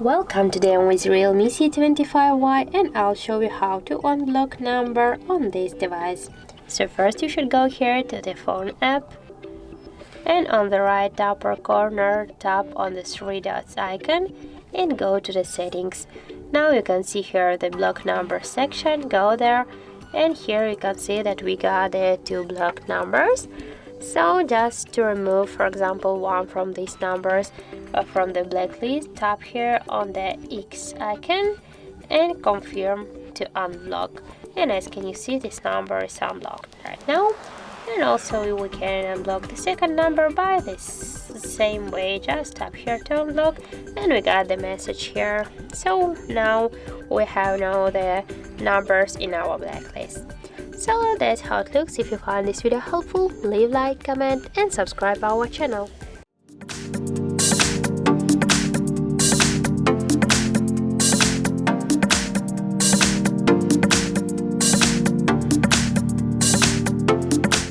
Welcome, today I'm with Realme C25Y and I'll show you how to unblock number on this device. So first you should go here to the phone app and on the right upper corner tap on the three dots icon and go to the settings. Now you can see here the block number section, go there and here you can see that we got the two block numbers. So just to remove, for example, one from these numbers from the blacklist, tap here on the X icon and confirm to unblock. And as can you see, this number is unblocked right now. And also we can unblock the second number by this same way, just tap here to unblock and we got the message here. So now we have now the numbers in our blacklist. So that's how it looks. If you find this video helpful, leave like, comment and subscribe our channel.